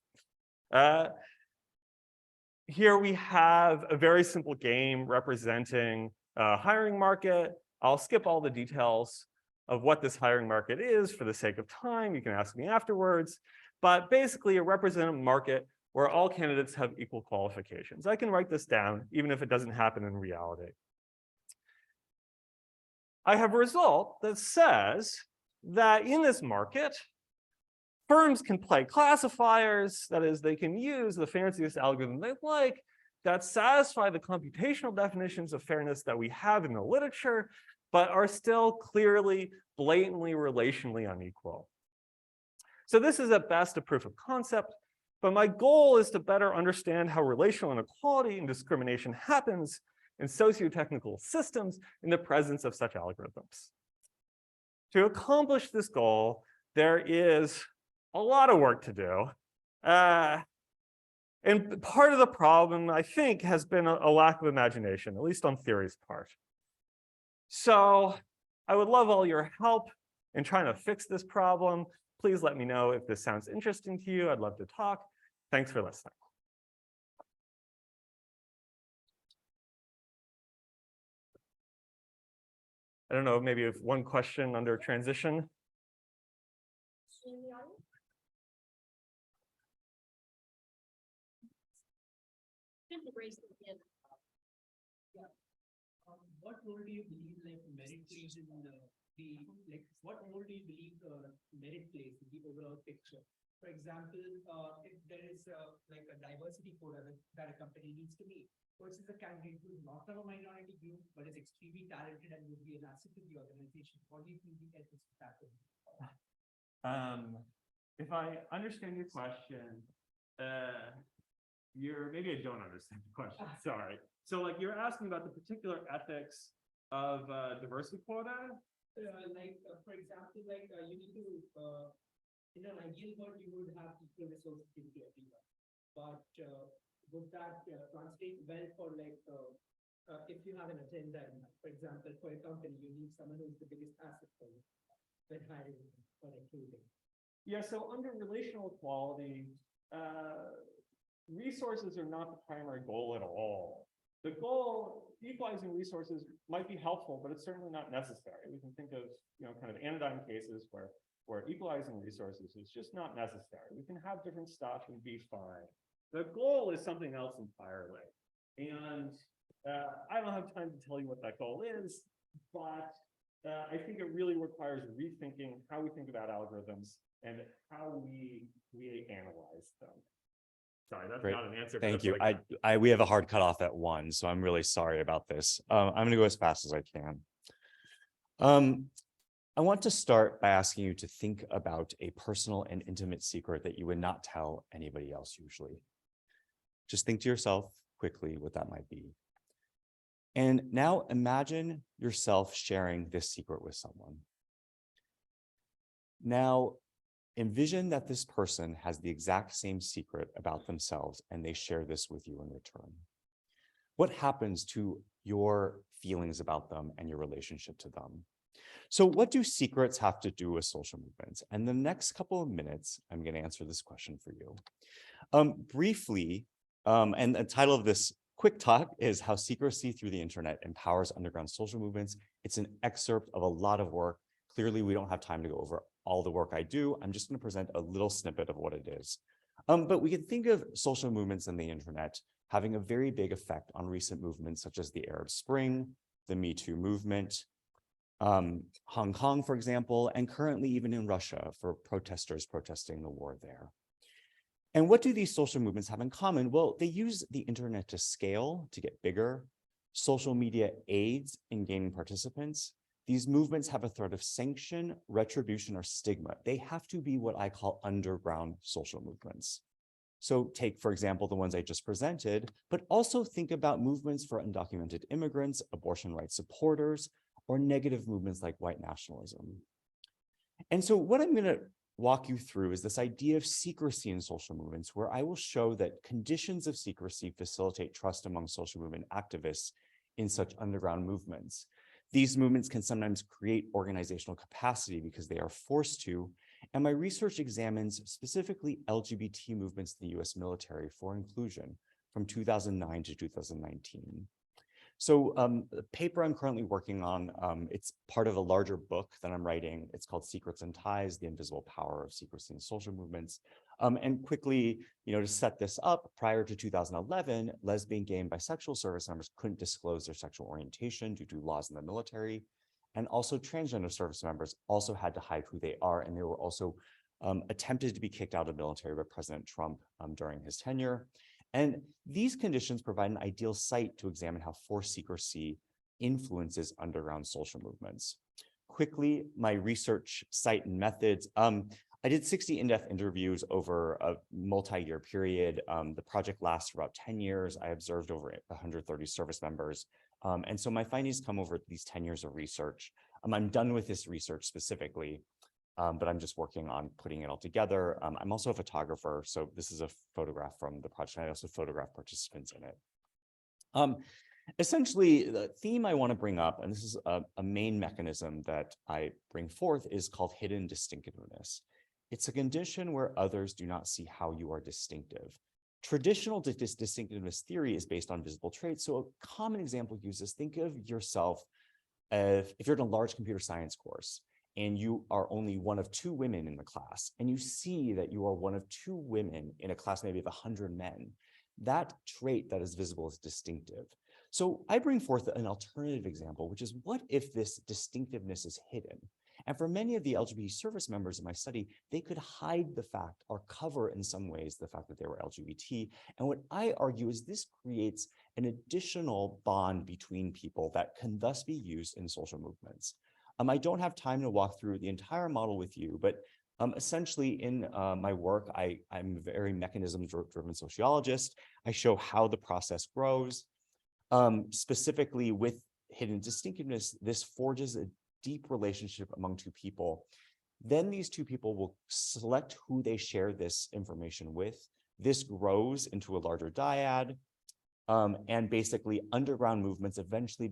Here we have a very simple game representing a hiring market. I'll skip all the details of what this hiring market is for the sake of time. You can ask me afterwards. But basically, a representative market where all candidates have equal qualifications. I can write this down, even if it doesn't happen in reality. I have a result that says that in this market, firms can play classifiers. That is, they can use the fanciest algorithm they like that satisfy the computational definitions of fairness that we have in the literature, but are still clearly, blatantly relationally unequal. So this is at best a proof of concept, but my goal is to better understand how relational inequality and discrimination happens in socio-technical systems in the presence of such algorithms. To accomplish this goal, there is a lot of work to do. And part of the problem, I think, has been a lack of imagination, at least on theory's part. So I would love all your help in trying to fix this problem. Please let me know if this sounds interesting to you. I'd love to talk. Thanks for listening. I don't know, maybe if one question under transition. What role do you believe merit plays in what role do you believe merit plays in the overall picture? For example, if there is a diversity quota that a company needs to meet versus a candidate who is not from a minority group but is extremely talented and would be an asset to the organization, what do you think the ethics of that would be? If I understand your question, maybe I don't understand the question. Sorry. So you're asking about the particular ethics of diversity quota? For example, you need to, in an ideal world, you would have equal resources given to everyone. But would that translate well for if you have an agenda, for example, for a company, you need someone who is the biggest asset for you when hiring or recruiting? Yeah, so under relational equality, resources are not the primary goal at all. The goal, equalizing resources might be helpful, but it's certainly not necessary. We can think of, kind of anodyne cases where equalizing resources is just not necessary. We can have different stuff and be fine. The goal is something else entirely. And I don't have time to tell you what that goal is, but I think it really requires rethinking how we think about algorithms and how we analyze them. Sorry, that's Great. not an answer. Thank you. We have a hard cutoff at 1, so I'm really sorry about this. I'm going to go as fast as I can. I want to start by asking you to think about a personal and intimate secret that you would not tell anybody else usually. Just think to yourself quickly what that might be. And now imagine yourself sharing this secret with someone. Now, envision that this person has the exact same secret about themselves and they share this with you in return. What happens to your feelings about them and your relationship to them? So what do secrets have to do with social movements? And the next couple of minutes, I'm going to answer this question for you. Briefly, and the title of this quick talk is How Secrecy Through the Internet Empowers Underground Social Movements. It's an excerpt of a lot of work. Clearly, we don't have time to go over all the work I do. I'm just going to present a little snippet of what it is. But we can think of social movements and the internet having a very big effect on recent movements such as the Arab Spring, the Me Too movement, Hong Kong, for example, and currently even in Russia for protesters protesting the war there. And what do these social movements have in common? Well, they use the internet to scale, to get bigger. Social media aids in gaining participants. These movements have a threat of sanction, retribution, or stigma. They have to be what I call underground social movements. So take, for example, the ones I just presented, but also think about movements for undocumented immigrants, abortion rights supporters, or negative movements like white nationalism. And so what I'm going to walk you through is this idea of secrecy in social movements, where I will show that conditions of secrecy facilitate trust among social movement activists in such underground movements. These movements can sometimes create organizational capacity because they are forced to, and my research examines specifically LGBT movements in the US military for inclusion from 2009 to 2019. So the paper I'm currently working on, it's part of a larger book that I'm writing. It's called Secrets and Ties, The Invisible Power of Secrecy in Social Movements. And quickly, to set this up, prior to 2011, lesbian, gay, and bisexual service members couldn't disclose their sexual orientation due to laws in the military. And also transgender service members also had to hide who they are. And they were also attempted to be kicked out of the military by President Trump during his tenure. And these conditions provide an ideal site to examine how force secrecy influences underground social movements. Quickly, my research site and methods. I did 60 in-depth interviews over a multi-year period. The project lasts for about 10 years. I observed over 130 service members. And so my findings come over these 10 years of research. I'm done with this research specifically, but I'm just working on putting it all together. I'm also a photographer, so this is a photograph from the project. I also photograph participants in it. Essentially, the theme I want to bring up, and this is a main mechanism that I bring forth, is called hidden distinctiveness. It's a condition where others do not see how you are distinctive. Traditional distinctiveness theory is based on visible traits. So a common example uses, think of yourself if you're in a large computer science course and you are only one of 2 women in the class, and you see that you are one of 2 women in a class maybe of 100 men. That trait that is visible is distinctive. So I bring forth an alternative example, which is, what if this distinctiveness is hidden? And for many of the LGBT service members in my study, they could hide the fact or cover in some ways the fact that they were LGBT. And what I argue is this creates an additional bond between people that can thus be used in social movements. I don't have time to walk through the entire model with you, but essentially in my work, I'm a very mechanism-driven sociologist. I show how the process grows. Specifically with hidden distinctiveness, this forges a deep relationship among 2 people. Then these 2 people will select who they share this information with. This grows into a larger dyad. And basically underground movements eventually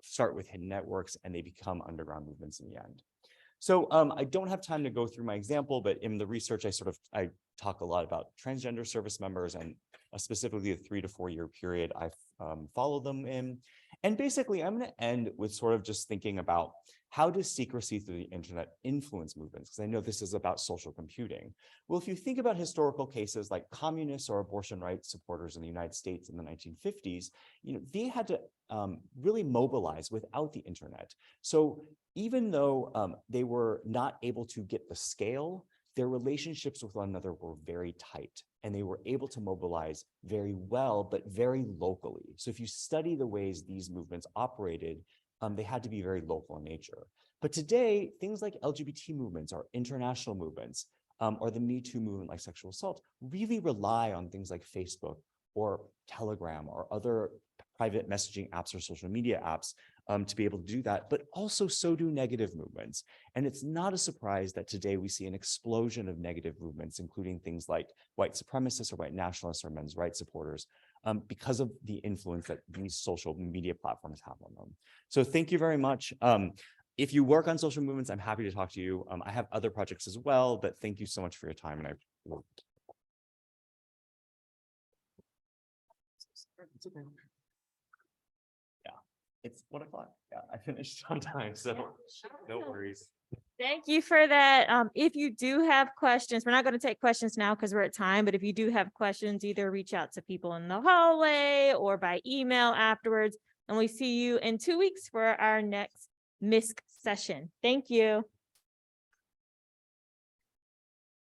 start with hidden networks, and they become underground movements in the end. So I don't have time to go through my example, but in the research, I talk a lot about transgender service members, and specifically a 3 to 4 year period I follow them in. And basically, I'm going to end with sort of just thinking about, how does secrecy through the internet influence movements? Because I know this is about social computing. Well, if you think about historical cases like communists or abortion rights supporters in the United States in the 1950s, they had to really mobilize without the internet. So even though they were not able to get the scale, their relationships with one another were very tight, and they were able to mobilize very well, but very locally. So if you study the ways these movements operated, they had to be very local in nature. But today, things like LGBT movements or international movements, or the Me Too movement like sexual assault, really rely on things like Facebook or Telegram or other private messaging apps or social media apps to be able to do that, but also so do negative movements. And it's not a surprise that today we see an explosion of negative movements, including things like white supremacists or white nationalists or men's rights supporters, because of the influence that these social media platforms have on them. So thank you very much. If you work on social movements, I'm happy to talk to you. I have other projects as well, but thank you so much for your time. And it's 1 o'clock. Yeah, I finished on time, so no worries. Thank you for that. If you do have questions, we're not going to take questions now because we're at time, but if you do have questions, either reach out to people in the hallway or by email afterwards. And we see you in 2 weeks for our next MISC session. Thank you.